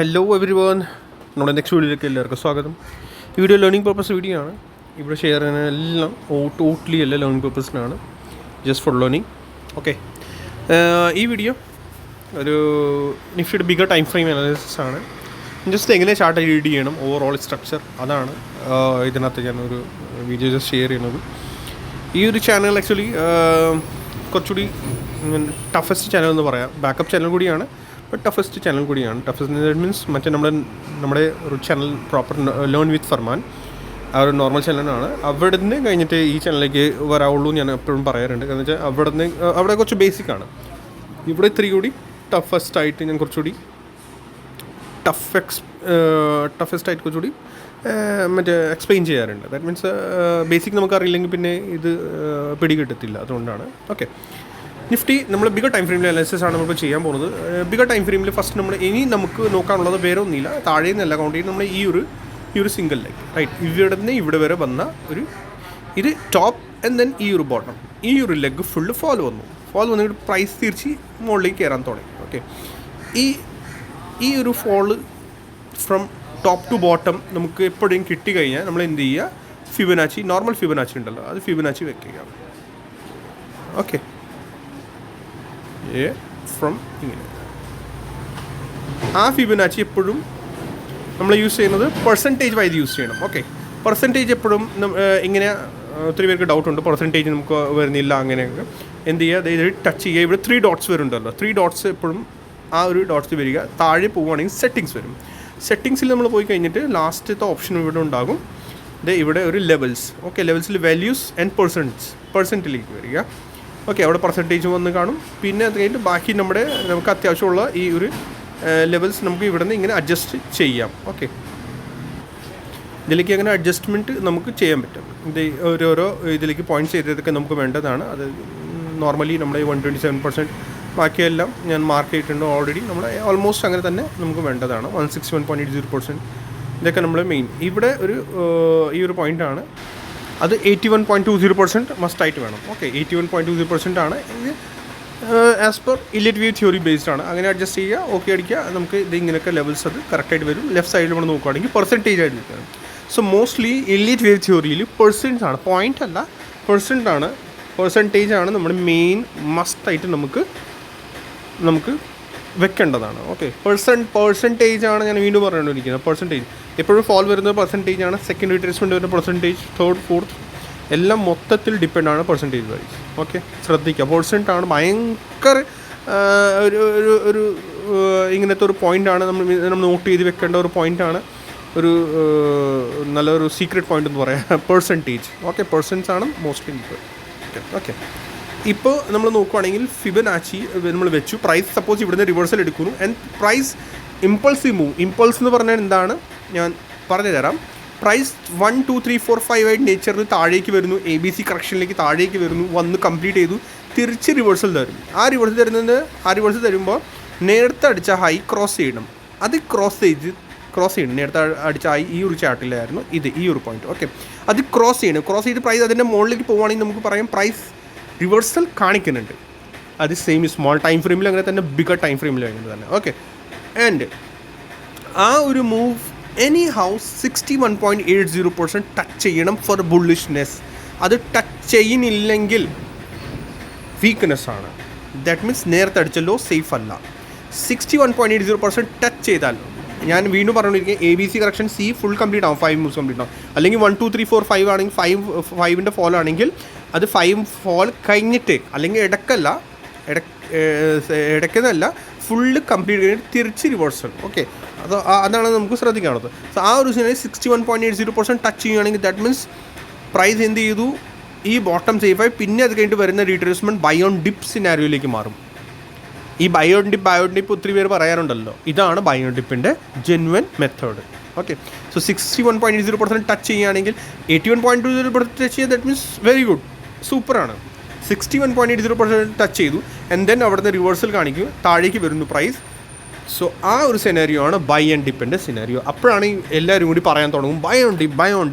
Hello every one, നമ്മുടെ next വീഡിയോയിലേക്ക് എല്ലാവർക്കും സ്വാഗതം. ഈ വീഡിയോ ലേണിംഗ് പർപ്പസ് വീഡിയോ ആണ്. ഇവിടെ ഷെയർ ചെയ്യുന്ന എല്ലാം ടോട്ടലി എല്ലാം ലേണിംഗ് പർപ്പസിനാണ്, ജസ്റ്റ് ഫോർ ലേണിംഗ്. ഓക്കെ, ഈ വീഡിയോ ഒരു നിഫ്റ്റിയുടെ ബിഗർ ടൈം ഫ്രെയിം അനാലിസിസ് ആണ്. ജസ്റ്റ് എങ്ങനെ ചാർട്ട് റീഡ് ചെയ്യണം, ഓവറോൾ സ്ട്രക്ചർ, അതാണ് ഇതിനകത്ത് ഞാനൊരു വീഡിയോ ജസ്റ്റ് ഷെയർ ചെയ്യുന്നത്. ഈ ഒരു ചാനൽ ആക്ച്വലി കുറച്ചുകൂടി ടഫസ്റ്റ് ചാനൽ എന്ന് പറയാം. ബാക്കപ്പ് ചാനൽ കൂടിയാണ്, ബട്ട് ടഫസ്റ്റ് ചാനൽ കൂടിയാണ്. ടഫസ്റ്റ് മീൻസ് മറ്റേ നമ്മുടെ ഒരു channel proper learn with Farman, ആ ഒരു നോർമൽ ചാനലാണ്. അവിടെ നിന്ന് കഴിഞ്ഞിട്ട് ഈ ചാനലിലേക്ക് വരാവുള്ളൂ ഞാൻ എപ്പോഴും പറയാറുണ്ട്. കാരണം വെച്ചാൽ അവിടെ കുറച്ച് ബേസിക്കാണ്. ഇവിടെ ഇത്തിരി കൂടി ടഫസ്റ്റായിട്ട് ഞാൻ കുറച്ചുകൂടി ടഫസ്റ്റായിട്ട് കുറച്ചുകൂടി മറ്റേ എക്സ്പ്ലെയിൻ ചെയ്യാറുണ്ട്. ദാറ്റ് മീൻസ് ബേസിക് നമുക്കറിയില്ലെങ്കിൽ പിന്നെ ഇത് പിടികിട്ടത്തില്ല, അതുകൊണ്ടാണ്. ഓക്കെ, നിഫ്റ്റി നമ്മൾ ബിഗർ ടൈം ഫ്രെയിമിൽ അനാലിസിസ് ആണ് നമ്മളിപ്പോൾ ചെയ്യാൻ പോകുന്നത്. ബിഗർ ടൈം ഫ്രെയിമിൽ ഫസ്റ്റ് നമ്മൾ ഇനി നമുക്ക് നോക്കാനുള്ളത് വേറെ ഒന്നുമില്ല, താഴെ നിന്നല്ല കൗണ്ട് ചെയ്ത് നമ്മൾ ഈ ഒരു സിംഗിൾ ലെഗ്, റൈറ്റ്, ഇവിടെ നിന്ന് ഇവിടെ വരെ വന്ന ഇത് ടോപ്പ് ആൻഡ് ദെൻ ഈ ഒരു ബോട്ടം, ഈ ഒരു ലെഗ് ഫുള്ള് ഫോൾ വന്നിട്ട് പ്രൈസ് തിരിച്ച് മുകളിലേക്ക് കയറാൻ തുടങ്ങി. ഓക്കെ, ഈ ഒരു fall from top to bottom നമുക്ക് എപ്പോഴും കിട്ടിക്കഴിഞ്ഞാൽ നമ്മൾ എന്ത് ചെയ്യുക, ഫിബനാച്ചി, നോർമൽ ഫിബനാച്ചി ഉണ്ടല്ലോ, അത് ഫിബനാച്ചി വെക്കുക. ഓക്കെ, ഫ്രം ഇങ്ങനെ ആ ഫിബനാച്ചി എപ്പോഴും നമ്മൾ യൂസ് ചെയ്യുന്നത് പെർസെൻറ്റേജ് വൈസ് യൂസ് ചെയ്യണം. ഓക്കെ, പെർസെൻറ്റേജ് എപ്പോഴും ഇങ്ങനെ ഒത്തിരി പേർക്ക് ഡൗട്ട് ഉണ്ട്, പെർസെൻറ്റേജ് നമുക്ക് വരുന്നില്ല. അങ്ങനെയൊക്കെ എന്ത് ചെയ്യുക, ഇത് ടച്ച് ചെയ്യുക. ഇവിടെ 3 ഡോട്ട്സ് വരുന്നുണ്ടല്ലോ, 3 ഡോട്ട്സ് എപ്പോഴും ആ ഒരു ഡോട്ട്സ് വരിക. താഴെ പോവുകയാണെങ്കിൽ സെറ്റിങ്സ് വരും. സെറ്റിങ്സിൽ നമ്മൾ പോയി കഴിഞ്ഞിട്ട് ലാസ്റ്റത്തെ ഓപ്ഷൻ ഇവിടെ ഉണ്ടാകും. ഇവിടെ ഒരു ലെവൽസ്. ഓക്കെ, ലെവൽസിൽ വാല്യൂസ് ആൻഡ് പെർസെൻറ്റിലേക്ക് വരിക. ഓക്കെ, അവിടെ പെർസെൻറ്റേജ് വന്ന് കാണും. പിന്നെ അത് കഴിഞ്ഞിട്ട് ബാക്കി നമുക്ക് അത്യാവശ്യമുള്ള ഈ ഒരു ലെവൽസ് നമുക്ക് ഇവിടെ നിന്ന് ഇങ്ങനെ അഡ്ജസ്റ്റ് ചെയ്യാം. ഓക്കെ, ഇതിലേക്ക് അങ്ങനെ അഡ്ജസ്റ്റ്മെൻറ്റ് നമുക്ക് ചെയ്യാൻ പറ്റും. ഇത് ഓരോരോ ഇതിലേക്ക് പോയിൻറ്റ്സ് ചെയ്തതൊക്കെ നമുക്ക് വേണ്ടതാണ്. അത് നോർമലി നമ്മുടെ 127%, ബാക്കിയെല്ലാം ഞാൻ മാർക്ക് ചെയ്തിട്ടുണ്ട് ഓൾറെഡി. നമ്മൾ ഓൾമോസ്റ്റ് അങ്ങനെ തന്നെ നമുക്ക് വേണ്ടതാണ്. 161.80%, ഇതൊക്കെ നമ്മൾ മെയിൻ. ഇവിടെ ഈ ഒരു പോയിൻ്റാണ്, അത് 81.20% മസ്റ്റായിട്ട് വേണം. ഓക്കെ, 81.20% ആണ്. ഇത് as per Elliott wave theory based ആണ്. അങ്ങനെ അഡ്ജസ്റ്റ് ചെയ്യുക, ഓക്കെ അടിക്കുക. നമുക്ക് ഇത് ഇങ്ങനെയൊക്കെ ലെവൽസ് അത് കറക്റ്റായിട്ട് വരും. ലെഫ്റ്റ് സൈഡിൽ നമ്മൾ നോക്കുകയാണെങ്കിൽ പെർസെൻറ്റേജ് ആയിട്ട് നിൽക്കുകയാണ്. സോ മോസ്റ്റ്ലി ഇലിറ്റ് വ്യൂ തിയറിയിൽ പെർസെൻറ്റ് ആണ്, പോയിൻ്റ് അല്ല, പെർസെൻറ്റേജ് ആണ് നമ്മുടെ മെയിൻ മസ്റ്റായിട്ട് നമുക്ക് വെക്കേണ്ടതാണ്. ഓക്കെ, പെർസെൻറ്റേജ് ആണ് ഞാൻ വീണ്ടും പറഞ്ഞുകൊണ്ടിരിക്കുന്നത്. പെർസെൻറ്റേജ് എപ്പോഴും ഫോൾ വരുന്നത് പെർസെൻറ്റേജ് ആണ്. സെക്കൻഡ് റിട്രേസ്മെൻറ്റ് വരുന്ന പെർസെൻറ്റേജ്, തേർഡ്, ഫോർത്ത് എല്ലാം മൊത്തത്തിൽ ഡിപ്പെൻഡ് ആണ് പെർസെൻറ്റേജ് വൈസ്. ഓക്കെ, ശ്രദ്ധിക്കുക, പെർസെൻറ്റ് ആണ് ഭയങ്കര ഒരു ഇങ്ങനത്തെ ഒരു പോയിൻ്റാണ് നമ്മൾ നോട്ട് ചെയ്ത് വെക്കേണ്ട ഒരു പോയിൻ്റാണ്. നല്ലൊരു സീക്രട്ട് പോയിൻ്റ് എന്ന് പറയാം, പെർസെൻറ്റേജ്. ഓക്കെ, പെർസെൻറ്റ്സ് ആണ് മോസ്റ്റ്ലി ഇമ്പോർട്ടൻറ്റ്. ഓക്കെ, ഇപ്പോൾ നമ്മൾ നോക്കുകയാണെങ്കിൽ ഫിബനാച്ചി നമ്മൾ വെച്ചു. പ്രൈസ് സപ്പോസ് ഇവിടുന്ന് റിവേഴ്സൽ എടുക്കുന്നു and price impulsive move. Impulse എന്ന് പറഞ്ഞാൽ എന്താണ് ഞാൻ പറഞ്ഞു തരാം. പ്രൈസ് 1, 2, 3, 4, 5 ആയിട്ട് നേച്ചറിൽ താഴേക്ക് വരുന്നു, ABC കറക്ഷനിലേക്ക് താഴേക്ക് വരുന്നു, വന്ന് കംപ്ലീറ്റ് ചെയ്തു, തിരിച്ച് റിവേഴ്സൽ തരും. ആ റിവേഴ്സൽ തരുമ്പോൾ നേരത്തെ അടിച്ച ഹൈ ക്രോസ് ചെയ്യണം. അത് ക്രോസ് ചെയ്യണം. നേരത്തെ അടിച്ച ഹൈ ഈ ഒരു ചാർട്ടിലായിരുന്നു, ഈ ഒരു പോയിന്റ്. ഓക്കെ, അത് ക്രോസ് ചെയ്ത് പ്രൈസ് അതിൻ്റെ മുകളിലേക്ക് പോവുകയാണെങ്കിൽ നമുക്ക് പറയാം പ്രൈസ് റിവേഴ്സൽ കാണിക്കുന്നുണ്ട്. അത് സെയിം സ്മോൾ ടൈം ഫ്രെയിമിൽ അങ്ങനെ തന്നെ, ബിഗർ ടൈം ഫ്രെയിമിൽ അങ്ങനെ തന്നെ. ഓക്കെ, ആൻഡ് ആ ഒരു മൂവ് എനി ഹൗ 61.80% ടച്ച് ചെയ്യണം ഫോർ ബുള്ളിഷ്നെസ്. അത് ടച്ച് ചെയ്യുന്നില്ലെങ്കിൽ വീക്ക്നെസ് ആണ്. ദാറ്റ് മീൻസ് നേരത്തെ അടിച്ച ലോ സേഫ് അല്ല. 61.80% ടച്ച് ചെയ്താൽ, ഞാൻ വീണ്ടും പറഞ്ഞുകൊണ്ടിരിക്കുക, ABC correction C full complete ആവും, 5 മൂവ്സ് കംപ്ലീറ്റ് ആവും. അല്ലെങ്കിൽ 1, 2, 3, 4, 5 ആണെങ്കിൽ 5ൻ്റെ ഫോൾ ആണെങ്കിൽ അത് 5 ഫോൾ കഴിഞ്ഞിട്ട്, അല്ലെങ്കിൽ ഇടയ്ക്കെന്നല്ല, ഫുള്ള് കംപ്ലീറ്റ് കഴിഞ്ഞിട്ട് തിരിച്ച് റിവേഴ്സൽ. ഓക്കെ, അതാണ് നമുക്ക് ശ്രദ്ധിക്കാനുള്ളത്. സോ ആ ഒരു സിനായി 61.80% ടച്ച് ചെയ്യുകയാണെങ്കിൽ ദാറ്റ് മീൻസ് പ്രൈസ് എന്ത് ചെയ്തു, ഈ ബോട്ടം സേഫായി. പിന്നെ അത് കഴിഞ്ഞിട്ട് വരുന്ന റീട്രേസ്മെൻറ്റ് ബൈ ഓൺ ഡിപ്പ് സിനാരിയോയിലേക്ക് മാറും. ഈ ബൈ ഓൺ ഡിപ്പ് ഒത്തിരി പേര് പറയാറുണ്ടല്ലോ, ഇതാണ് ബൈ ഓൺ ഡിപ്പിൻ്റെ genuine method. Okay, so 61.80% touch ചെയ്യുകയാണെങ്കിൽ 81.20% ടച്ച് ചെയ്യുക, ദാറ്റ് മീൻസ് വെരി ഗുഡ്, സൂപ്പറാണ്. 61.80% ടച്ച് ചെയ്തു ആൻഡ് ദെൻ അവിടെ നിന്ന് റിവേഴ്സൽ കാണിക്കും, താഴേക്ക് വരുന്നു പ്രൈസ്. സോ ആ ഒരു സിനാരിയോ ആണ് ബൈ ആൻഡ് ഡിപ്പിൻ്റെ സിനാരിയോ. അപ്പോഴാണ് എല്ലാവരും കൂടി പറയാൻ തുടങ്ങും ബൈ ഓൺ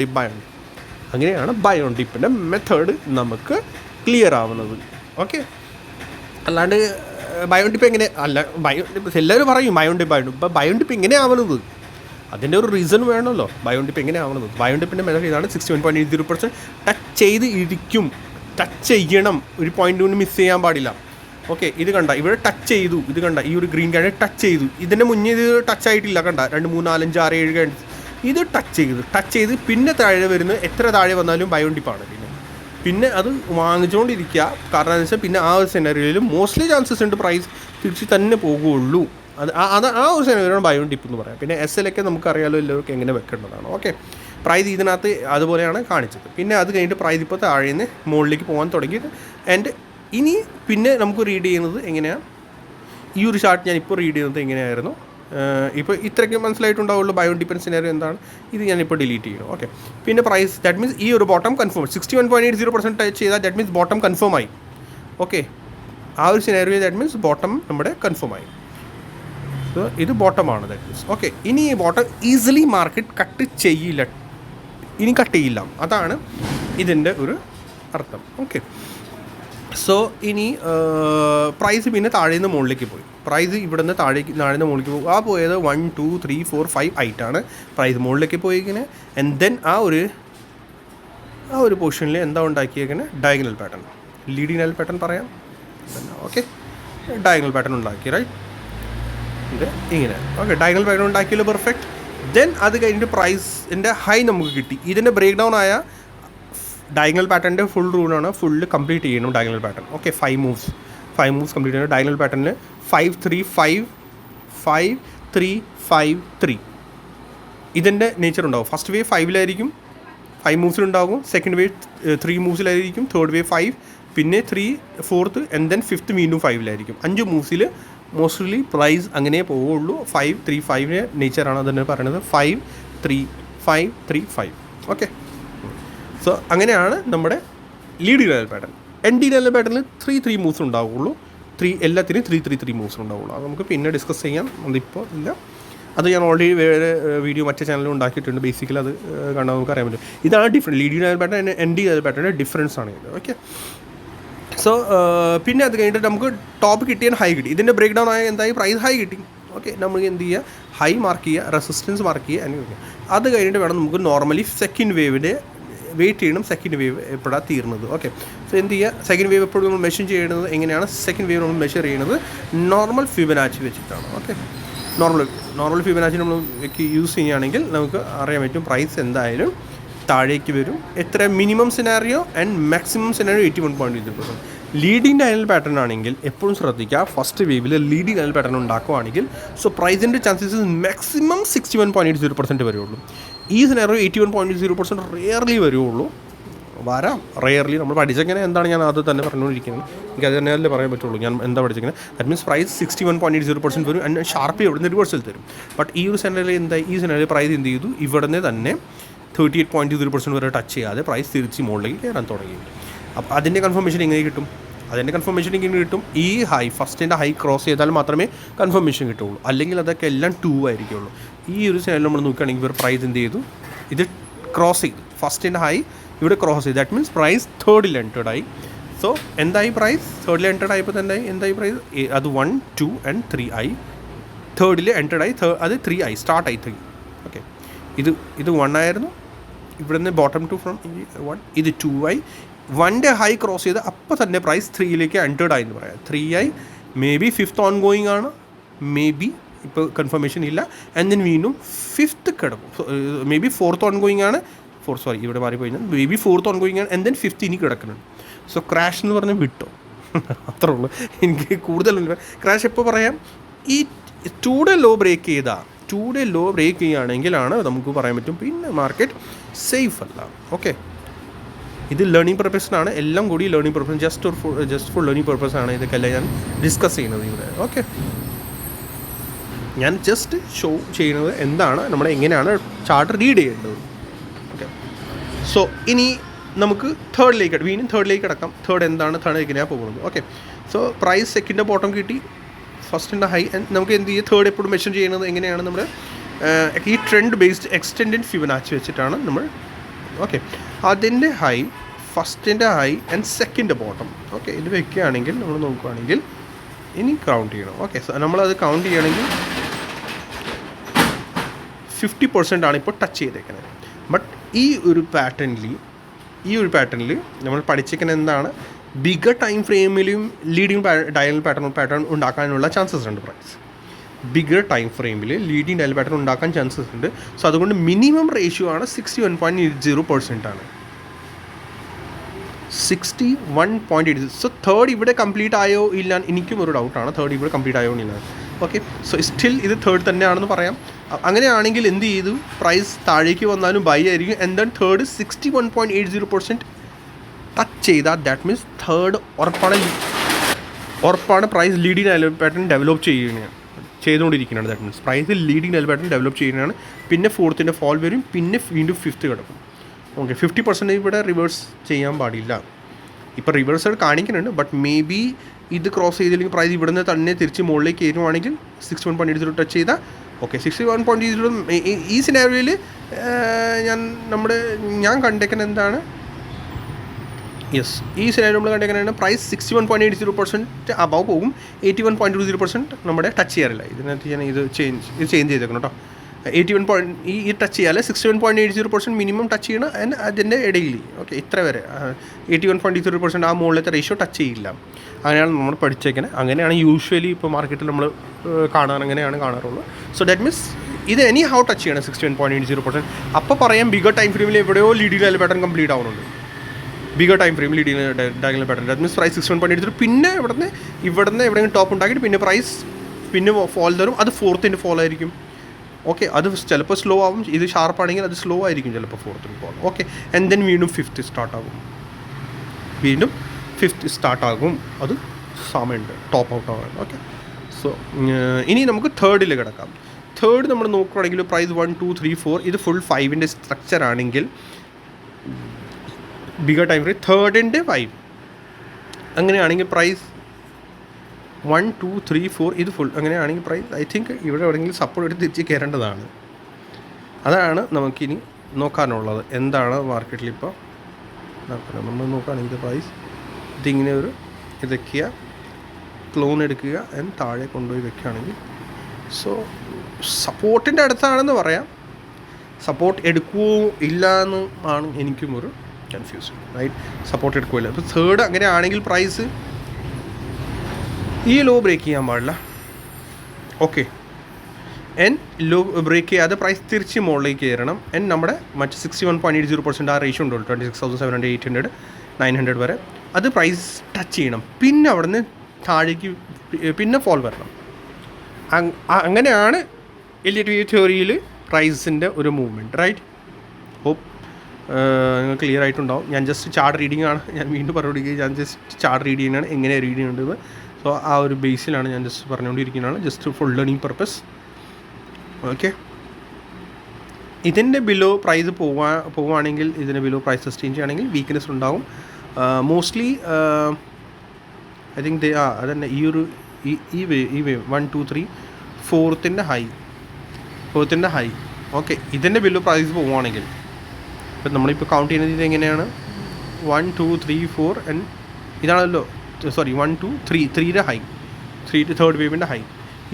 ഡിപ്പ്. അങ്ങനെയാണ് ബൈ ഓൺ ഡിപ്പിൻ്റെ മെത്തേഡ് നമുക്ക് ക്ലിയർ ആവുന്നത്. ഓക്കെ, അല്ലാണ്ട് ബയോൺ ഡിപ്പ് എങ്ങനെ അല്ല എല്ലാവരും പറയും ബയോൺ ഡിപ്പ് ഇപ്പോൾ ബയോൺ ഡിപ്പ് എങ്ങനെയാവുന്നത്, അതിൻ്റെ ഒരു റീസൺ വേണമല്ലോ. ബയോൺ ഡിപ്പ് എങ്ങനെയാവുന്നത്, ബയോൺ ഡിപ്പിൻ്റെ മെത്തേഡ് ഇതാണ്. 61.80% ടച്ച് ചെയ്ത് ഇരിക്കും, ടച്ച് ചെയ്യണം, ഒരു പോയിൻ്റ് കൊണ്ട് മിസ് ചെയ്യാൻ പാടില്ല. ഓക്കെ, ഇത് കണ്ട ഇവിടെ ടച്ച് ചെയ്തു, ഇത് കണ്ട ഈ ഒരു ഗ്രീൻ കാർഡ് ടച്ച് ചെയ്തു, ഇതിൻ്റെ മുന്നേ ഇത് ടച്ച് ആയിട്ടില്ല, കണ്ട 2 3 4 5 6 7 ഇത് ടച്ച് ചെയ്ത് പിന്നെ താഴെ വരുന്നത് എത്ര താഴെ വന്നാലും ബയോൺ ഡിപ്പാണ്. പിന്നെ അത് വാങ്ങിച്ചുകൊണ്ടിരിക്കുക. കാരണം എന്താ വെച്ചാൽ പിന്നെ ആ ഒരു സെനറിയോയിൽ മോസ്റ്റ്ലി ചാൻസസ് ഉണ്ട് പ്രൈസ് തിരിച്ച് തന്നെ പോകുള്ളൂ. അത് ആ ഒരു സെനറിയോയാണ് ബയോൺ ഡിപ്പ് എന്ന് പറയാം. പിന്നെ SL ഒക്കെ നമുക്കറിയാലോ എല്ലാവർക്കും എങ്ങനെ വെക്കേണ്ടതാണ്. ഓക്കെ, പ്രൈസ് ഇതിനകത്ത് അതുപോലെയാണ് കാണിച്ചത്. പിന്നെ അത് കഴിഞ്ഞിട്ട് പ്രൈസ് ഇപ്പോൾ താഴെ നിന്ന് മുകളിലേക്ക് പോകാൻ തുടങ്ങിയിട്ട് ആൻഡ് ഇനി പിന്നെ നമുക്ക് റീഡ് ചെയ്യുന്നത് എങ്ങനെയാണ്, ഈ ഒരു ചാർട്ട് ഞാൻ ഇപ്പോൾ റീഡ് ചെയ്യുന്നത് എങ്ങനെയായിരുന്നു, ഇപ്പോൾ ഇത്രയ്ക്ക് മനസ്സിലായിട്ടുണ്ടാവുള്ളൂ ബയോൺ ഡിപ്പെൻഡ് സിനാരിയോ എന്താണ്. ഇത് ഞാനിപ്പോൾ ഡിലീറ്റ് ചെയ്യണം. ഓക്കെ, പിന്നെ പ്രൈസ് ദാറ്റ് മീൻസ് ഈ ഒരു ബോട്ടം കൺഫേം 61.80% ടച്ച് ചെയ്താൽ ദാറ്റ് മീൻസ് ബോട്ടം കൺഫേം ആയി. ഓക്കെ, ആ ഒരു സിനാരിയോ ദാറ്റ് മീൻസ് ബോട്ടം നമ്മുടെ കൺഫേം ആയി. സോ ഇത് ബോട്ടമാണ് ദാറ്റ് മീൻസ്. ഓക്കെ, ഇനി ഈ ബോട്ടം ഈസിലി മാർക്കറ്റ് കട്ട് ചെയ്യില്ല, ഇനി കട്ട് ചെയ്യില്ല, അതാണ് ഇതിൻ്റെ ഒരു അർത്ഥം. ഓക്കെ, സോ ഇനി പ്രൈസ് പിന്നെ താഴെ നിന്ന് മുകളിലേക്ക് പോയി. പ്രൈസ് ഇവിടെ നിന്ന് താഴെ നിന്ന് മുകളിലേക്ക് പോകും. ആ പോയത് 1 2 3 4 5 ആയിട്ടാണ് പ്രൈസ് മുകളിലേക്ക് പോയിരിക്കുന്നത്. ആൻഡ് ദെൻ ആ ഒരു പൊസിഷനിൽ എന്താ ഉണ്ടാക്കിയേക്കുന്നത്, ഡയഗണൽ പാറ്റേൺ, ലീഡിങ് പാറ്റേൺ പറയാം. ഓക്കെ, ഡയഗണൽ പാറ്റേൺ ഉണ്ടാക്കി, റൈറ്റ്, ഇത് ഇങ്ങനെ. ഓക്കെ, ഡയഗണൽ പാറ്റേൺ ഉണ്ടാക്കിയല്ലോ, പെർഫെക്റ്റ്. ദെൻ അത് കഴിഞ്ഞിട്ട് പ്രൈസിൻ്റെ ഹൈ നമുക്ക് കിട്ടി. ഇതിൻ്റെ ബ്രേക്ക് ഡൗൺ ആയ ഡയഗണൽ പാറ്റേണിൻ്റെ ഫുൾ റൂളാണ്, ഫുള്ള് കംപ്ലീറ്റ് ചെയ്യണം diagonal pattern. Okay, 5 moves complete ചെയ്യണം ഡയഗണൽ പാറ്റേണിൽ. 5 3 5 5 3 5 3 ഇതിൻ്റെ നേച്ചർ ഉണ്ടാവും. ഫസ്റ്റ് വേവ് 5 മൂവ്സിലുണ്ടാകും, സെക്കൻഡ് വേവ് 3 മൂവ്സിലായിരിക്കും, തേർഡ് വേവ് 5, പിന്നെ 3 4th ആൻഡ് ദെൻ 5th വീണ്ടും 5 5 മൂവ്സിൽ മോസ്റ്റ്ലി പ്രൈസ് അങ്ങനെ പോവുള്ളൂ. 5 3 5 നേച്ചറാണ് അതിന് പറയുന്നത്. 5 3 5 3 5. ഓക്കെ, സോ അങ്ങനെയാണ് നമ്മുടെ leading diagonal pattern. Ending diagonal പാറ്റേണിൽ 3 3 മൂവ്സ് ഉണ്ടാവുള്ളൂ. എല്ലാത്തിനും 3 3 3 മൂവ്സ് ഉണ്ടാവുള്ളൂ. അത് നമുക്ക് പിന്നെ ഡിസ്കസ് ചെയ്യാം, അതിപ്പോൾ ഇല്ല. അത് ഞാൻ ഓൾറെഡി വേറെ വീഡിയോ മറ്റേ ചാനലിൽ ഉണ്ടാക്കിയിട്ടുണ്ട്. ബേസിക്കലി അത് കണ്ടാൽ നമുക്ക് അറിയാൻ പറ്റും. ഇതാണ് different, leading diagonal pattern ending diagonal പാറ്റേണിൻ്റെ ഡിഫറൻസ് ആണ് ഇത്. ഓക്കെ, സോ പിന്നെ അത് കഴിഞ്ഞിട്ട് നമുക്ക് ടോപ്പ് കിട്ടിയാൽ ഹൈ കിട്ടി. ഇതിൻ്റെ ബ്രേക്ക് ഡൗൺ ആയ എന്തായി, പ്രൈസ് ഹൈ കിട്ടി. ഓക്കെ, നമുക്ക് എന്ത് ചെയ്യുക, ഹൈ മാർക്ക് ചെയ്യുക, റെസിസ്റ്റൻസ് മാർക്ക് ചെയ്യുക, അങ്ങനെ. അത് കഴിഞ്ഞിട്ട് വേണം നമുക്ക് നോർമലി സെക്കൻഡ് വേവിൻ്റെ വെയിറ്റ് ചെയ്യണം. സെക്കൻഡ് വേവ് എപ്പോഴാണ് തീർന്നത്. ഓക്കെ, സോ എന്ത് ചെയ്യുക, സെക്കൻഡ് വേവ് എപ്പോഴും നമ്മൾ മെഷർ ചെയ്യുന്നത് എങ്ങനെയാണ്, സെക്കൻഡ് വേവ് നമ്മൾ മെഷർ ചെയ്യുന്നത് നോർമൽ ഫിബനാച്ചി വെച്ചിട്ടാണ്. ഓക്കെ, നോർമൽ ഫിബനാച്ചി നമ്മൾ യൂസ് ചെയ്യുകയാണെങ്കിൽ നമുക്ക് അറിയാൻ പറ്റും പ്രൈസ് എന്തായാലും താഴേക്ക് വരും. എത്ര minimum scenario and maximum scenario 81.80%. Leading diagonal pattern ആണെങ്കിൽ എപ്പോഴും ശ്രദ്ധിക്കുക, ഫസ്റ്റ് വേവിൽ ലീഡിങ് ഡയഗണൽ പാറ്റേൺ ഉണ്ടാക്കുകയാണെങ്കിൽ സോ പ്രൈസിൻ്റെ ചാൻസസ് മാക്സിമം 61.80% വരുള്ളൂ. ഈ സിനാറിയോ 81.80% റെയർലി വരുള്ളൂ. റെയർലി നമ്മൾ പഠിച്ചെങ്ങനെ എന്താണ് ഞാൻ അത് തന്നെ പറഞ്ഞുകൊണ്ടിരിക്കുന്നത്, എനിക്ക് അത് തന്നെയല്ലേ പറയാൻ പറ്റുള്ളൂ. ഞാൻ എന്താ പഠിച്ചെങ്ങനെ, ദാറ്റ് മീൻസ് പ്രൈസ് 61.80% വരും ആൻഡ് ഷാർപ്പ് ഇവിടെ നിന്ന് റിവേഴ്സൽ തരും. ബട്ട് ഈ ഒരു സിനാറിയോയിൽ എന്തായി, ഈ സിനാറിയോ പ്രൈസ് എന്ത് ചെയ്തു, ഇവിടെ നിന്ന് തന്നെ 38.20% വരെ ടച്ച് ചെയ്യാതെ പ്രൈസ് തിരിച്ച് മുകളിലേക്ക് കയറാൻ തുടങ്ങി. അപ്പോൾ അതിൻ്റെ കൺഫർമേഷൻ എങ്ങനെ കിട്ടും, ഈ ഹൈ ഫസ്റ്റിൻ്റെ ഹൈ ക്രോസ് ചെയ്താൽ മാത്രമേ കൺഫർമേഷൻ കിട്ടുള്ളൂ, അല്ലെങ്കിൽ അതൊക്കെ എല്ലാം 2 ആയിരിക്കുള്ളൂ. ഈ ഒരു സിനാറിയോ നമ്മൾ നോക്കുകയാണെങ്കിൽ ഇവർ പ്രൈസ് എന്ത് ചെയ്തു, ഇത് ക്രോസ് ചെയ്തു, ഫസ്റ്റിൻ്റെ ഹൈ ഇവിടെ ക്രോസ് ചെയ്തു. ദാറ്റ് മീൻസ് പ്രൈസ് തേർഡിൽ എൻറ്റേർഡ് ആയി. സോ എന്തായി, പ്രൈസ് തേർഡിൽ എൻറ്റേർഡ് ആയപ്പോൾ തന്നെ എന്തായി പ്രൈസ്, അത് 1 2 and 3 ആയി. തേർഡിൽ എൻറ്റേർഡ് ആയി, അത് 3 ആയി, സ്റ്റാർട്ടായി 3. ഓക്കെ, ഇത് 1 ആയിരുന്നു, ഇവിടെ നിന്ന് ബോട്ടം ടു ഫ്രം 1, ഇത് 2 ആയി. 1ൻ്റെ ഹൈ ക്രോസ് ചെയ്ത് അപ്പോൾ തന്നെ പ്രൈസ് 3ലേക്ക് എൻറ്റേർഡ് ആയി എന്ന് പറയാം. 3 ആയി, may be 5th on going ആണ്, മേ ബി ഇപ്പോൾ കൺഫർമേഷൻ ഇല്ല. ആൻഡ് ദെൻ വീണ്ടും 5th കിടക്കും, may be 4th on going ആണ്, ഇവിടെ മാറിപ്പോയി, may be 4th on going ആണ്. ആൻഡ് ദെൻ 5th ഇനി കിടക്കുന്നുണ്ട്. സോ ക്രാഷ് എന്ന് പറഞ്ഞാൽ വിട്ടോ, അത്രേ ഉള്ളൂ. എനിക്ക് കൂടുതലൊന്നും ക്രാഷ് എപ്പോൾ പറയാം, ഈ 2 ഡേ ലോ ബ്രേക്ക് ചെയ്യുകയാണെങ്കിലാണ് നമുക്ക് പറയാൻ പറ്റും, പിന്നെ മാർക്കറ്റ് സേഫ് അല്ല. ഓക്കെ, ഇത് ലേണിംഗ് പർപ്പസിനാണ്, എല്ലാം കൂടി learning purpose, just for learning പർപ്പസാണ് ഇതൊക്കെയല്ല ഞാൻ ഡിസ്കസ് ചെയ്യുന്നത് ഇവിടെ. ഓക്കെ, ഞാൻ ജസ്റ്റ് ഷോ ചെയ്യുന്നത് എന്താണ്, നമ്മൾ എങ്ങനെയാണ് ചാർട്ട് റീഡ് ചെയ്യേണ്ടത്. ഓക്കെ, സോ ഇനി നമുക്ക് തേർഡിലേക്ക് കിടക്കാം. തേർഡ് എങ്ങനെയാണ് പോകുന്നത്. Okay, so prize second bottom കിട്ടി, ഫസ്റ്റിൻ്റെ ഹൈ. നമുക്ക് എന്ത് ചെയ്യും, തേർഡ് എപ്പോഴും മെഷർ ചെയ്യുന്നത് എങ്ങനെയാണ്, നമ്മൾ ഈ ട്രെൻഡ് ബേസ്ഡ് എക്സ്റ്റെൻഡഡ് ഫിബനാച്ചി വെച്ചിട്ടാണ് നമ്മൾ. ഓക്കെ, അതിൻ്റെ ഹൈ ഫസ്റ്റിൻ്റെ high and second bottom. Okay, ഇത് വെക്കുകയാണെങ്കിൽ നമ്മൾ നോക്കുകയാണെങ്കിൽ ഇനി കൗണ്ട് ചെയ്യണം. ഓക്കെ, നമ്മളത് കൗണ്ട് ചെയ്യുകയാണെങ്കിൽ 50% ആണ് ഇപ്പോൾ ടച്ച് ചെയ്തേക്കുന്നത്. ബട്ട് ഈ ഒരു പാറ്റേണിൽ നമ്മൾ പഠിച്ചിരിക്കുന്നത് എന്താണ്, ബിഗർ ടൈം ഫ്രെയിമിലും ലീഡിങ് ഡയൽ പാറ്റേൺ ഉണ്ടാക്കാനുള്ള ചാൻസസ് ഉണ്ട്. പ്രൈസ് ബിഗർ ടൈം ഫ്രെയിമിൽ ലീഡിങ് ഡയൽ പാറ്റേൺ ഉണ്ടാക്കാൻ ചാൻസസ് ഉണ്ട്. സോ അതുകൊണ്ട് മിനിമം റേഷ്യോ ആണ് 61.80% ആണ്. 61.80. സോ തേർഡ് ഇവിടെ കംപ്ലീറ്റ് ആയോ ഇല്ല, എനിക്കും ഒരു ഡൗട്ടാണ് തേർഡ് ഇവിടെ കംപ്ലീറ്റ് ആയോ ഇല്ല. ഓക്കെ, സോ സ്റ്റിൽ ഇത് തേർഡ് തന്നെയാണെന്ന് പറയാം. അങ്ങനെയാണെങ്കിൽ എന്ത് ചെയ്തു, പ്രൈസ് താഴേക്ക് വന്നാലും ബൈ ആയിരിക്കും. ആൻഡ് ദെൻ തേർഡ് 61.80% ടച്ച് ചെയ്താൽ ദാറ്റ് മീൻസ് തേർഡ് ഉറപ്പാണ് price leading diagonal pattern develop ചെയ്തുകൊണ്ടിരിക്കുകയാണ്. That means price leading diagonal pattern develop ചെയ്യുന്നതാണ്. പിന്നെ ഫോർത്തിൻ്റെ ഫോൾ വരും, പിന്നെ വീണ്ടും ഫിഫ്ത്ത് കിടക്കും. ഓക്കെ, 50% ഇവിടെ റിവേഴ്സ് ചെയ്യാൻ പാടില്ല. ഇപ്പോൾ റിവേഴ്സൽ കാണിക്കുന്നുണ്ട്, ബട്ട് മേ ബി ഇത് ക്രോസ് ചെയ്തില്ലെങ്കിൽ പ്രൈസ് ഇവിടുന്ന് തന്നെ തിരിച്ച് മുകളിലേക്ക് കയറുവാണെങ്കിൽ 61.80 ടച്ച് ചെയ്താൽ ഓക്കെ. 61.80 ഈ സിനാരിയോയിൽ ഞാൻ കണ്ടേക്കുന്നത് എന്താണ്, യെസ്, ഈ സിനാരിയോ നമ്മൾ കണ്ടേക്കുന്നതാണ് പ്രൈസ് 61.80% അബവ് പോകും. 81.20% നമ്മുടെ ടച്ച് ചെയ്യാറില്ല. ഇതിനകത്ത് ഞാൻ ഇത് ചേഞ്ച് ചെയ്തേക്കണം കേട്ടോ. 81 ഈ ടച്ച് ചെയ്യാതെ 61.80% മിനിമം ടച്ച് ചെയ്യണം. ആൻഡ് അതിൻ്റെ ഇടയിൽ ഓക്കെ ഇത്ര വരെ 81.20% ആ മുകളിലത്തെ റേഷ്യോ ടച്ച് ചെയ്യില്ല. അങ്ങനെയാണ് നമ്മൾ പഠിച്ചേക്കുന്നത്. അങ്ങനെയാണ് യൂഷ്വലി ഇപ്പോൾ മാർക്കറ്റിൽ നമ്മൾ അങ്ങനെയാണ് കാണാറുള്ളത്. സോ ദാറ്റ് മീൻസ് ഇത് എനി ഹൗ ടച്ച് ചെയ്യണം 61.80%. അപ്പോൾ പറയാം ബിഗർ ടൈം ഫ്രെയിമിൽ എവിടെയോ ലീഡിങ് ഡയൽ പാറ്റേൺ കംപ്ലീറ്റ് ആവുന്നുണ്ട്. Bigger time frame leading diagonal pattern that means price 61.80. പിന്നെ ഇവിടുന്ന് എവിടെയെങ്കിലും ടോപ്പ് ഉണ്ടാക്കിയിട്ട് പിന്നെ പ്രൈസ് പിന്നെ ഫോൾ തരും. അത് ഫോർത്തിൻ്റെ ഫോൾ ആയിരിക്കും. ഓക്കെ, അത് ചിലപ്പോൾ സ്ലോ ആവും. ഇത് ഷാർപ്പാണെങ്കിൽ അത് സ്ലോ ആയിരിക്കും ചിലപ്പോൾ ഫോർത്തിന് ഫോൾ. ഓക്കെ, ആൻഡ് ദെൻ വീണ്ടും ഫിഫ്ത്ത് സ്റ്റാർട്ടാകും. അത് സമയമുണ്ട് ടോപ്പ് ഔട്ട് ആവാൻ. ഓക്കെ, സോ ഇനി നമുക്ക് തേർഡിൽ കിടക്കാം. തേർഡ് നമ്മൾ നോക്കുകയാണെങ്കിൽ പ്രൈസ് 1 2 3 4 ഇത് ഫുൾ 5ൻ്റെ സ്ട്രക്ചർ ആണെങ്കിൽ ബിഗർ ടൈം ഫ്രെയിം തേർഡിൻ്റെ 5 അങ്ങനെയാണെങ്കിൽ പ്രൈസ് 1 2 3 4 ഇത് ഫുൾ അങ്ങനെയാണെങ്കിൽ പ്രൈസ് ഐ തിങ്ക് ഇവിടെ എവിടെയെങ്കിലും സപ്പോർട്ട് എടുത്ത് തിരിച്ച് കയറേണ്ടതാണ്. അതാണ് നമുക്കിനി നോക്കാനുള്ളത്. എന്താണ് മാർക്കറ്റിൽ ഇപ്പോൾ നമ്മൾ നോക്കുകയാണെങ്കിൽ പ്രൈസ് ഇതിങ്ങനെ ഇതൊക്കെയ ക്ലോൺ എടുക്കുക ആൻഡ് താഴെ കൊണ്ടുപോയി വെക്കുകയാണെങ്കിൽ സോ സപ്പോർട്ടിൻ്റെ അടുത്താണെന്ന് പറയാം. സപ്പോർട്ട് എടുക്കുമോ ഇല്ല എന്ന് ആണ് എനിക്കും ഒരു കൺഫ്യൂഷൻ. Right, support എടുക്കുമല്ലോ. അപ്പോൾ തേർഡ് അങ്ങനെ ആണെങ്കിൽ പ്രൈസ് ഈ ലോ ബ്രേക്ക് ചെയ്യാൻ പാടില്ല. ഓക്കെ, എൻ ലോ ബ്രേക്ക് ചെയ്യാതെ പ്രൈസ് തിരിച്ച് മുകളിലേക്ക് കയറണം. എൻ നമ്മുടെ മറ്റ് 61.80% ആ റേഷ്യോ ഉണ്ടല്ലോ 26,700 800 900 വരെ അത് പ്രൈസ് ടച്ച് ചെയ്യണം. പിന്നെ അവിടെ നിന്ന് താഴേക്ക് പിന്നെ ഫോൾ വരണം. അങ്ങനെയാണ് എലിയറ്റ് തിയറിയിൽ പ്രൈസിൻ്റെ ഒരു മൂവ്മെൻറ്റ്. റൈറ്റ്, ഹോപ്പ് നിങ്ങൾ ക്ലിയർ ആയിട്ടുണ്ടാവും. ഞാൻ ജസ്റ്റ് ചാർട്ട് റീഡിംഗ് ആണ്, ഞാൻ വീണ്ടും പറഞ്ഞുകൊണ്ടിരിക്കുക. ഞാൻ ജസ്റ്റ് ചാർട്ട് റീഡ് ചെയ്യുന്നതാണ്, എങ്ങനെ റീഡ് ചെയ്യേണ്ടത്. സോ ആ ഒരു ബേസിലാണ് ഞാൻ ജസ്റ്റ് പറഞ്ഞുകൊണ്ടിരിക്കുന്നതാണ്, just for learning purpose. Okay, ഇതിൻ്റെ ബിലോ പ്രൈസ് പോവുകയാണെങ്കിൽ ഇതിൻ്റെ ബിലോ പ്രൈസ് സസ്റ്റെയിൻ ചെയ്യുകയാണെങ്കിൽ വീക്ക്നെസ് ഉണ്ടാവും. മോസ്റ്റ്ലി ഐ തിങ്ക് അതന്നെ ഈ വേവ് 1 2 3 ഫോർത്തിൻ്റെ ഹൈ ഓക്കെ. ഇതിൻ്റെ ബിലോ പ്രൈസ് പോവുകയാണെങ്കിൽ ഇപ്പം നമ്മളിപ്പോൾ കൗണ്ട് ചെയ്യുന്നത് ഇതെങ്ങനെയാണ് 1 2 3 4 ആൻഡ് ഇതാണല്ലോ 1 2 3യുടെ ഹൈ, തേർഡ് വേവിൻ്റെ ഹൈ.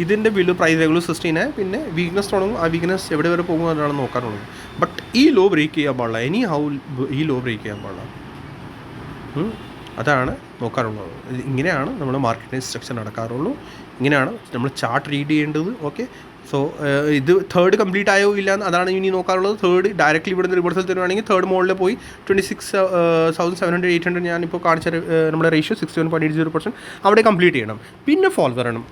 ഇതിൻ്റെ ബില്ല് പ്രൈസ് റെഗുലർ സസ്റ്റെയിൻ ആയി പിന്നെ വീക്ക്നെസ് തുടങ്ങും. ആ വീക്ക്നെസ് എവിടെ വരെ പോകും അതാണ് നോക്കാറുള്ളത്. ബട്ട് ഈ ലോ ബ്രേക്ക് ചെയ്യാൻ പാടില്ല. എനി ഹൗ ഈ ലോ ബ്രേക്ക് ചെയ്യാൻ പാടില്ല. അതാണ് നോക്കാറുള്ളത്. ഇങ്ങനെയാണ് നമ്മൾ മാർക്കറ്റിംഗ് സ്ട്രക്ചർ നടക്കാറുള്ളൂ. ഇങ്ങനെയാണ് നമ്മൾ ചാർട്ട് റീഡ് ചെയ്യേണ്ടത്. ഓക്കെ, സോ ഇത് തേർഡ് കംപ്ലീറ്റ് ആയോ ഇല്ല അതാണ് ഇനി നോക്കാറുള്ളത്. തേർഡ് ഡയറക്റ്റ്ലി ഇവിടുന്ന് റിവേഴ്സൽ തരുവാണെങ്കിൽ തേർഡ് മോളിൽ പോയി 26,700 800 ഞാനിപ്പോൾ കാണിച്ച നമ്മുടെ റേഷ്യോ 61.80% അവിടെ കംപ്ലീറ്റ് ചെയ്യണം. പിന്നെ ഫോൾ വരണം.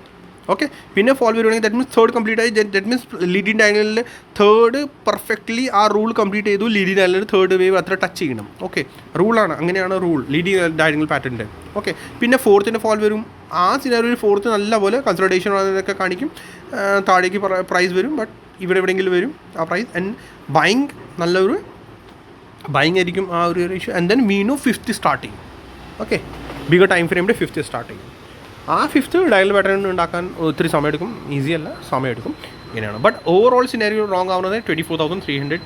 ഓക്കെ, പിന്നെ ഫോൾ വരുവാണെങ്കിൽ ദാറ്റ് മീൻസ് തേർഡ് കംപ്ലീറ്റ് ആയി. ദാറ്റ് മീൻസ് ലീഡിങ് ഡയഗണലിൽ തേർഡ് പെർഫെക്റ്റ്ലി ആ റൂൾ കംപ്ലീറ്റ് ചെയ്തു. ലീഡിങ് ഡയഗണലിൽ തേർഡ് വേവ് അത്ര ടച്ച് ചെയ്യണം. ഓക്കെ, റൂളാണ്, അങ്ങനെയാണ് റൂൾ ലീഡിങ് ഡയഗണൽ പാറ്റേണിൻ്റെ. ഓക്കെ, പിന്നെ ഫോർത്തിൻ്റെ ഫോൾ വരും. ആ സിനാരിയോയിൽ ഫോർത്ത് നല്ലപോലെ കൺസൾട്ടേഷൻ അതൊക്കെ കാണിക്കും. താഴേക്ക് പ്രൈസ് വരും, ബട്ട് ഇവിടെ എവിടെയെങ്കിലും വരും ആ പ്രൈസ്. ആൻഡ് ബൈങ് നല്ലൊരു ബൈങ് ആയിരിക്കും ആ ഒരു റേഷ്യോ. ആൻഡ് ദെൻ വീണ്ടും fifth starting. Okay, bigger time ഫ്രെയിമിൻ്റെ ഫിഫ്ത്ത് സ്റ്റാർട്ടിങ്. ആ ഫിഫ്ത്ത് ഡയൽ പാറ്റേൺ ഉണ്ടാക്കാൻ ഒത്തിരി സമയമെടുക്കും. ഈസി അല്ല, സമയമെടുക്കും. ഇങ്ങനെയാണ്. ബട്ട് ഓവറോൾ സിനാരിയോ റോങ് ആവുന്നത് 24,300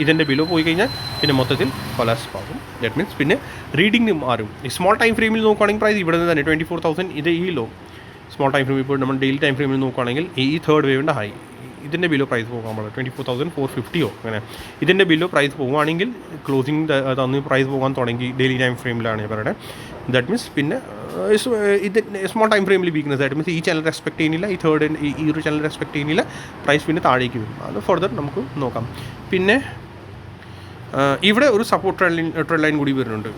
ഇതിൻ്റെ ബിലോ പോയി കഴിഞ്ഞാൽ പിന്നെ മൊത്തത്തിൽ കൊലാപ്സ് ആകും. ദാറ്റ് മീൻസ് പിന്നെ റീഡിങ് മാറും. ഈ സ്മോൾ ടൈം ഫ്രെയിമിൽ നോക്കുകയാണെങ്കിൽ പ്രൈസ് ഇവിടെ നിന്ന് തന്നെ 24,000 ഇത് ഈ ലോ. സ്മോൾ ടൈം ഫ്രെയിം ഇപ്പോൾ നമ്മൾ ഡെയിലി ടൈം ഫ്രെയിമിൽ നോക്കുകയാണെങ്കിൽ ഈ തേർഡ് വേവിൻ്റെ ഹൈ ഇതിൻ്റെ ബിലോ പ്രൈസ് പോകാൻ പാടില്ല 24,450 അങ്ങനെ. ഇതിൻ്റെ ബിലോ പ്രൈസ് പോവുകയാണെങ്കിൽ ക്ലോസിങ് തന്ന് പ്രൈസ് പോകാൻ തുടങ്ങി ഡെയിലി ടൈം ഫ്രെയിമിലാണ് ഞാൻ പറയുന്നത്. ദാറ്റ് മീൻസ് പിന്നെ ഇത് സ്മോൾ ടൈം ഫ്രെയിമിൽ വീക്ക്നെസ് ദാറ്റ് മീൻസ് ഈ ചാനൽ റെസ്പെക്ട് ചെയ്യുന്നില്ല, ഈ തേർഡ് ഈ ഒരു ചാനൽ റെസ്പെക്ട് ചെയ്യുന്നില്ല, പ്രൈസ് പിന്നെ താഴേക്ക് വരും. അത് ഫർദർ നമുക്ക് നോക്കാം. പിന്നെ ഇവിടെ ഒരു സപ്പോർട്ട് ട്രെൻഡ് ലൈൻ കൂടി വരുന്നുണ്ട്.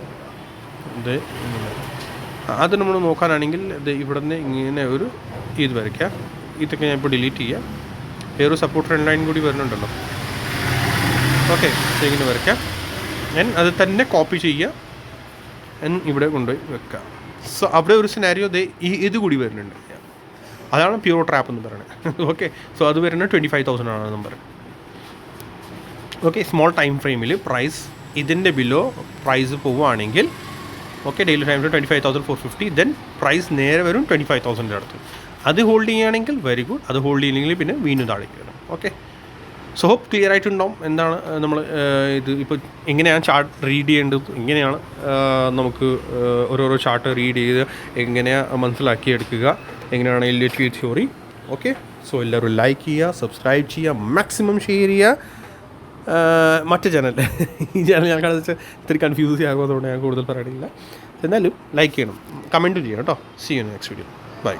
അത് നമ്മൾ നോക്കാനാണെങ്കിൽ ഇത് ഇവിടെ നിന്ന് ഇങ്ങനെ ഒരു ഇത് വരയ്ക്കുക. ഇതൊക്കെ ഞാൻ ഇപ്പോൾ ഡിലീറ്റ് ചെയ്യാം. വേറൊരു സപ്പോർട്ട് ട്രെൻഡ് ലൈൻ കൂടി വരുന്നുണ്ടല്ലോ. ഓക്കെ, ഇങ്ങനെ വരയ്ക്കാം. ഞാൻ അത് തന്നെ കോപ്പി ചെയ്യുക, ഇവിടെ കൊണ്ടുപോയി വെക്കുക. സോ അവിടെ ഒരു സിനാരിയോ ഇത് കൂടി വരുന്നുണ്ട്. അതാണ് പ്യൂർ ട്രാപ്പ് എന്ന് പറയുന്നത്. ഓക്കെ, സോ അത് വരുന്നത് 25,000 ആണ് നമ്പർ. ഓക്കെ, സ്മോൾ ടൈം ഫ്രെയിമിൽ പ്രൈസ് ഇതിൻ്റെ ബിലോ പ്രൈസ് പോവുകയാണെങ്കിൽ ഓക്കെ ഡെയിലി ടൈമിൽ 25,450 ദെൻ പ്രൈസ് നേരെ വരും 25,000 അടുത്ത്. അത് ഹോൾഡ് ചെയ്യുകയാണെങ്കിൽ വെരി ഗുഡ്, അത് ഹോൾഡ് ചെയ്യുകയാണെങ്കിൽ പിന്നെ വീണ്ടും താഴേക്ക് വരും. ഓക്കെ, സോ ഹോപ്പ് ക്ലിയർ ആയിട്ടുണ്ടാവും എന്താണ് നമ്മൾ ഇത് ഇപ്പോൾ എങ്ങനെയാണ് ചാർട്ട് റീഡ് ചെയ്യേണ്ടത്, എങ്ങനെയാണ് നമുക്ക് ഓരോരോ ചാർട്ട് റീഡ് ചെയ്ത് എങ്ങനെയാണ് മനസ്സിലാക്കിയെടുക്കുക, എങ്ങനെയാണ് എൽലിയറ്റ് തിയറി. ഓക്കെ, സോ എല്ലാവരും ലൈക്ക് ചെയ്യുക, സബ്സ്ക്രൈബ് ചെയ്യുക, മാക്സിമം ഷെയർ ചെയ്യുക. മറ്റേ ചാനൽ ഈ ചാനൽ ഞാൻ കളിച്ച് ഇത്തിരി കൺഫ്യൂസ് ആകും, അതുകൊണ്ട് ഞാൻ കൂടുതൽ പറയണില്ല. എന്നാലും ലൈക്ക് ചെയ്യണം, കമൻറ്റും ചെയ്യണം കേട്ടോ. See you next video. By.